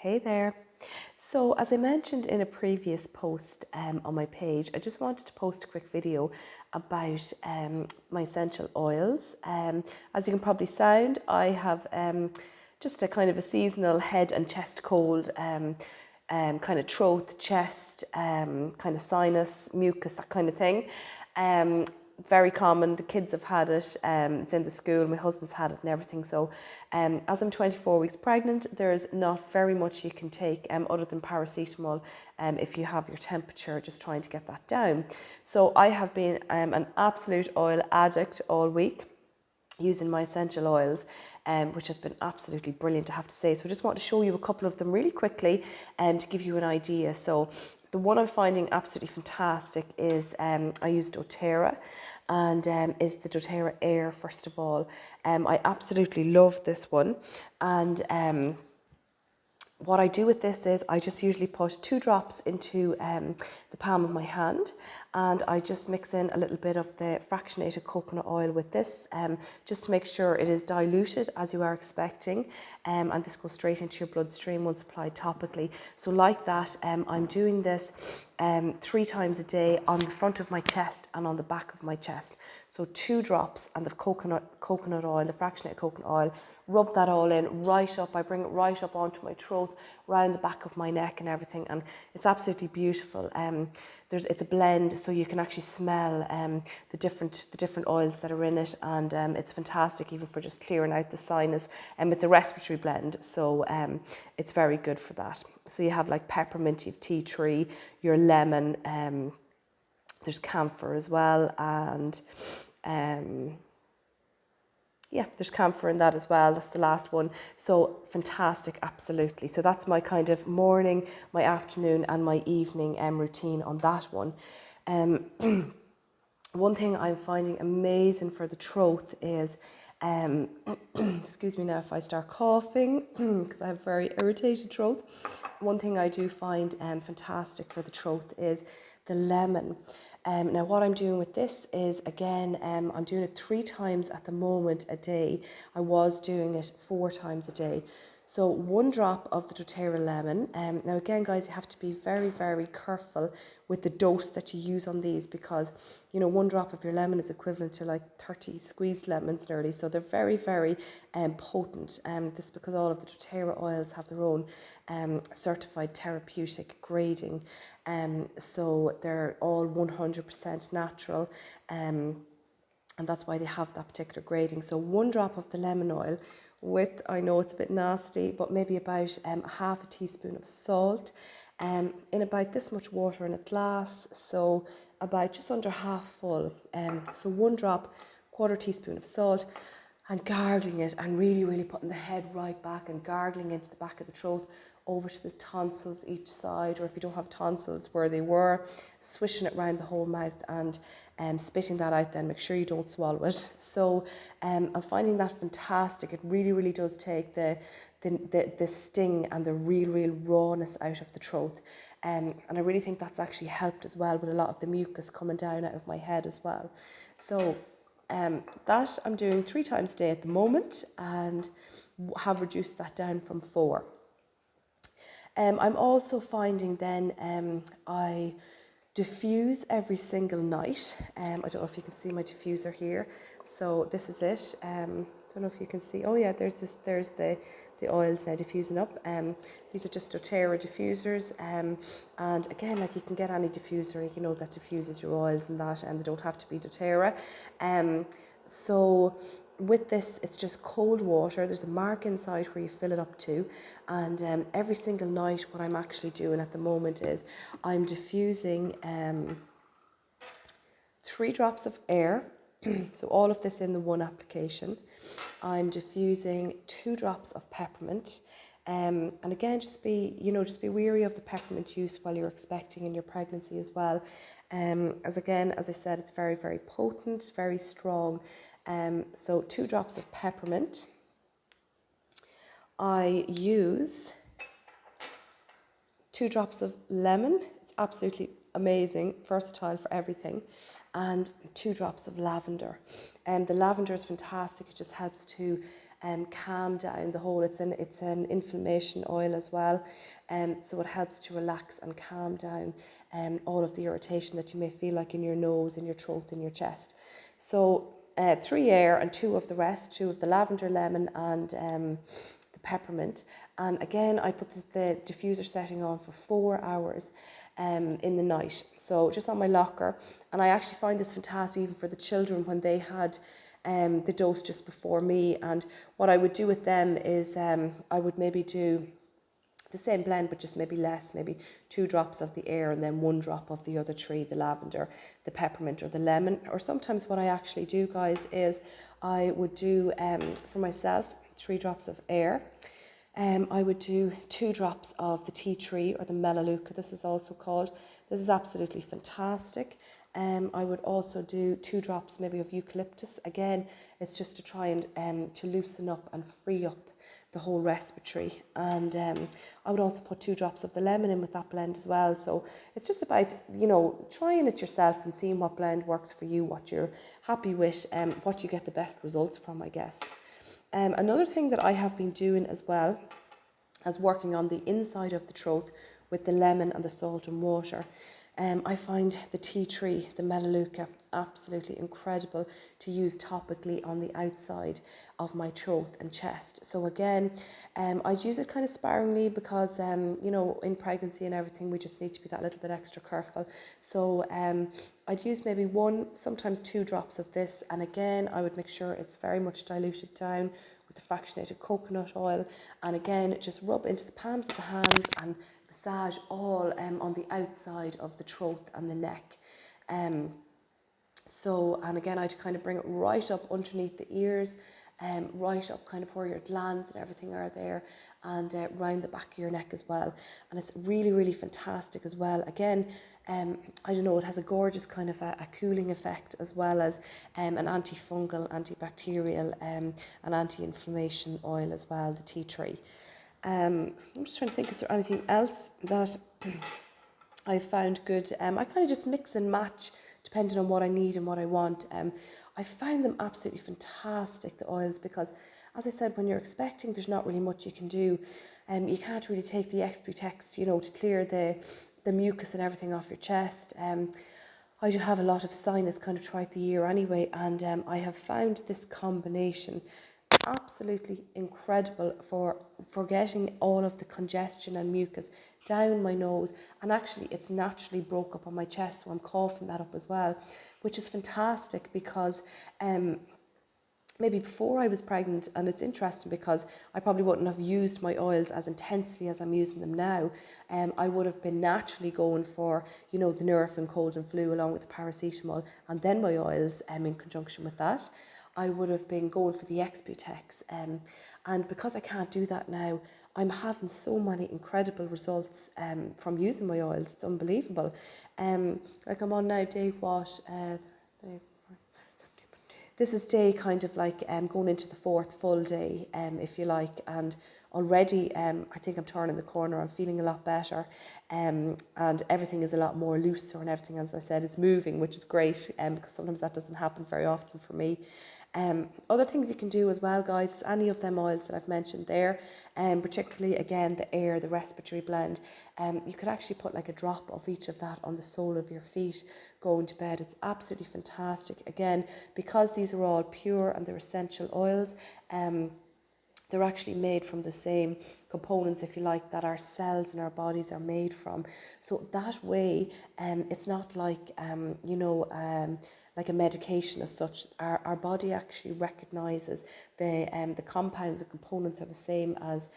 Hey there. So as I mentioned in a previous post on my page, I just wanted to post a quick video about my essential oils. As you can probably sound, I have just a kind of a seasonal head and chest cold, kind of throat, chest, kind of sinus, mucus, that kind of thing. Very common. The kids have had it. It's in the school. My husband's had it and everything. So as I'm 24 weeks pregnant, there's not very much you can take other than paracetamol if you have your temperature, just trying to get that down. So I have been an absolute oil addict all week, using my essential oils, which has been absolutely brilliant, I have to say. So I just want to show you a couple of them really quickly to give you an idea. So the one I'm finding absolutely fantastic is I use doTerra, and is the doTerra Air, first of all. I absolutely love this one, and what I do with this is I just usually put 2 drops into the palm of my hand, and I just mix in a little bit of the fractionated coconut oil with this, just to make sure it is diluted as you are expecting, and this goes straight into your bloodstream once applied topically. So like that, I'm doing this 3 times a day on the front of my chest and on the back of my chest. So 2 drops and the coconut oil, the fractionated coconut oil. Rub that all in right up. I bring it right up onto my throat, round the back of my neck and everything, and it's absolutely beautiful. It's a blend, so you can actually smell the different oils that are in it, and it's fantastic even for just clearing out the sinus. It's a respiratory blend, so it's very good for that. So you have like peppermint, you have tea tree, your lemon. There's camphor as well, and yeah, there's camphor in that as well. That's the last one. So fantastic, absolutely. So that's my kind of morning, my afternoon and my evening routine on that one. One thing I'm finding amazing for the throat is, excuse me now if I start coughing, because I have very irritated throat. One thing I do find fantastic for the throat is the lemon. Now what I'm doing with this is, again, I'm doing it 3 times at the moment a day. I was doing it 4 times a day. So 1 drop of the doTerra lemon. Now again, guys, you have to be very, very careful with the dose that you use on these, because, you know, 1 drop of your lemon is equivalent to like 30 squeezed lemons nearly. So they're very, very potent. This is because all of the doTerra oils have their own certified therapeutic grading. So they're all 100% natural. And that's why they have that particular grading. So 1 drop of the lemon oil with, I know it's a bit nasty, but maybe about half a teaspoon of salt, in about this much water in a glass, so about just under half full. So 1 drop, 1/4 teaspoon of salt, and gargling it, and really, really putting the head right back and gargling into the back of the throat, over to the tonsils each side, or if you don't have tonsils where they were, swishing it around the whole mouth and spitting that out. Then make sure you don't swallow it. So I'm finding that fantastic. It really, really does take the sting and the real rawness out of the throat. And I really think that's actually helped as well with a lot of the mucus coming down out of my head as well. So that I'm doing 3 times a day at the moment, and have reduced that down from 4. I'm also finding then I diffuse every single night. I don't know if you can see my diffuser here. So this is it. Don't know if you can see. Oh yeah, there's the oils now diffusing up. These are just doTerra diffusers. And again, like, you can get any diffuser, you know, that diffuses your oils and that, and they don't have to be doTerra. So with this, it's just cold water. There's a mark inside where you fill it up to, and every single night what I'm actually doing at the moment is I'm diffusing 3 drops of air, so all of this in the one application. I'm diffusing 2 drops of peppermint, and again, just be wary of the peppermint use while you're expecting in your pregnancy as well. As I said, it's very, very potent, very strong. So 2 drops of peppermint. I use 2 drops of lemon. It's absolutely amazing, versatile for everything. And 2 drops of lavender. The lavender is fantastic. It just helps to calm down the whole. It's an inflammation oil as well, so it helps to relax and calm down all of the irritation that you may feel like in your nose, in your throat, in your chest. So 3 air and 2 of the rest, 2 of the lavender, lemon and the peppermint. And again, I put the diffuser setting on for 4 hours in the night, so just on my locker. And I actually find this fantastic even for the children when they had the dose just before me. And what I would do with them is I would maybe do the same blend but just maybe less, maybe 2 drops of the air and then 1 drop of the other 3, the lavender, the peppermint or the lemon. Or sometimes what I actually do, guys, is I would do for myself 3 drops of air. I would do 2 drops of the tea tree or the melaleuca, this is also called. This is absolutely fantastic. I would also do 2 drops maybe of eucalyptus. Again, it's just to try and to loosen up and free up the whole respiratory. And I would also put 2 drops of the lemon in with that blend as well. So it's just about, you know, trying it yourself and seeing what blend works for you, what you're happy with, what you get the best results from, I guess. Another thing that I have been doing as well as working on the inside of the throat with the lemon and the salt and water. I find the tea tree, the melaleuca, absolutely incredible to use topically on the outside of my throat and chest. So again, I'd use it kind of sparingly because, you know, in pregnancy and everything, we just need to be that little bit extra careful. So I'd use maybe 1, sometimes 2 drops of this. And again, I would make sure it's very much diluted down with the fractionated coconut oil. And again, just rub into the palms of the hands and massage all on the outside of the throat and the neck. And again, I'd kind of bring it right up underneath the ears, right up kind of where your glands and everything are there, and round the back of your neck as well. And it's really, really fantastic as well. Again, I don't know, it has a gorgeous kind of a cooling effect as well as an antifungal, antibacterial and anti-inflammation oil as well, the tea tree. I'm just trying to think, is there anything else that I found good? I kind of just mix and match depending on what I need and what I want. I found them absolutely fantastic, the oils, because as I said, when you're expecting, there's not really much you can do. You can't really take the Exputex, you know, to clear the mucus and everything off your chest. I do have a lot of sinus kind of throughout the year anyway, and I have found this combination absolutely incredible for getting all of the congestion and mucus down my nose. And actually it's naturally broke up on my chest, so I'm coughing that up as well, which is fantastic because maybe before I was pregnant, and it's interesting because I probably wouldn't have used my oils as intensely as I'm using them now. I would have been naturally going for, you know, the Nurofen cold and flu along with the paracetamol and then my oils in conjunction with that. I would have been going for the Exputex. And because I can't do that now, I'm having so many incredible results from using my oils. It's unbelievable. Like I'm on now day what? This is day kind of like going into the 4th full day, if you like, and already I think I'm turning the corner. I'm feeling a lot better, and everything is a lot more looser, and everything, as I said, is moving, which is great, because sometimes that doesn't happen very often for me. Other things you can do as well, guys, is any of them oils that I've mentioned there, particularly again the air, the respiratory blend. You could actually put like a drop of each of that on the sole of your feet going to bed. It's absolutely fantastic. Again, because these are all pure and they're essential oils, they're actually made from the same components, if you like, that our cells and our bodies are made from. So that way, it's not like, you know, like a medication as such. Our body actually recognises the compounds and components are the same as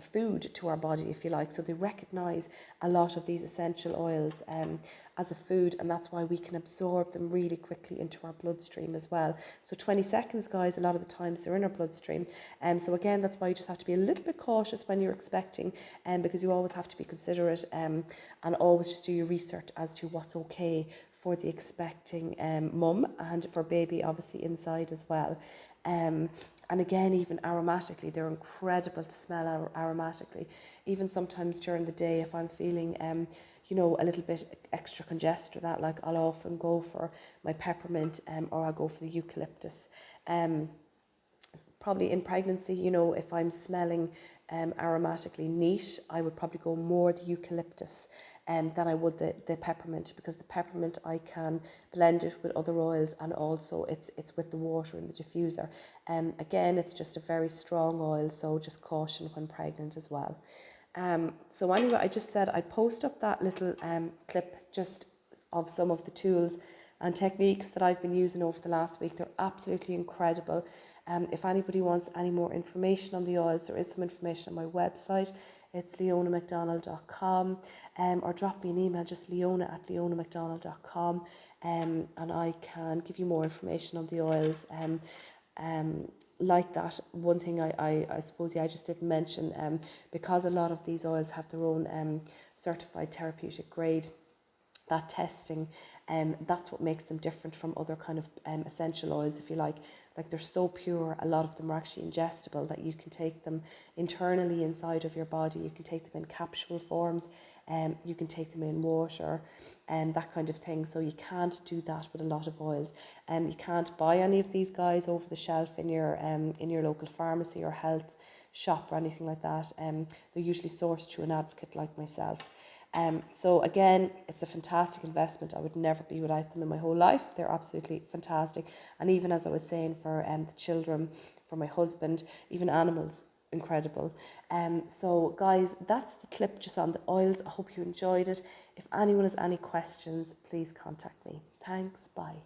food to our body, if you like. So they recognise a lot of these essential oils as a food, and that's why we can absorb them really quickly into our bloodstream as well. So 20 seconds, guys, a lot of the times they're in our bloodstream. So again, that's why you just have to be a little bit cautious when you're expecting, because you always have to be considerate and always just do your research as to what's okay for the expecting mum and for baby obviously inside as well. And again, even aromatically, they're incredible to smell aromatically. Even sometimes during the day, if I'm feeling, you know, a little bit extra congested or that, like I'll often go for my peppermint or I'll go for the eucalyptus. probably in pregnancy, you know, if I'm smelling aromatically neat, I would probably go more the eucalyptus than I would the peppermint, because the peppermint I can blend it with other oils, and also it's with the water in the diffuser. Again, it's just a very strong oil, so just caution when pregnant as well. So anyway, I just said I'd post up that little clip just of some of the tools and techniques that I've been using over the last week. They're absolutely incredible. If anybody wants any more information on the oils, there is some information on my website. It's leonamcdonald.com, or drop me an email, just leona@leonamcdonald.com, and I can give you more information on the oils. Like that, one thing I suppose, I just didn't mention, because a lot of these oils have their own certified therapeutic grade, that testing, that's what makes them different from other kind of essential oils, if you like they're so pure. A lot of them are actually ingestible, that you can take them internally inside of your body. You can take them in capsule forms, you can take them in water, that kind of thing. So you can't do that with a lot of oils. You can't buy any of these guys over the shelf in your local pharmacy or health shop or anything like that. They're usually sourced through an advocate like myself. So again, it's a fantastic investment. I would never be without them in my whole life. They're absolutely fantastic. And even as I was saying, for the children, for my husband, even animals, incredible. So guys, that's the clip just on the oils. I hope you enjoyed it. If anyone has any questions, please contact me. Thanks, bye.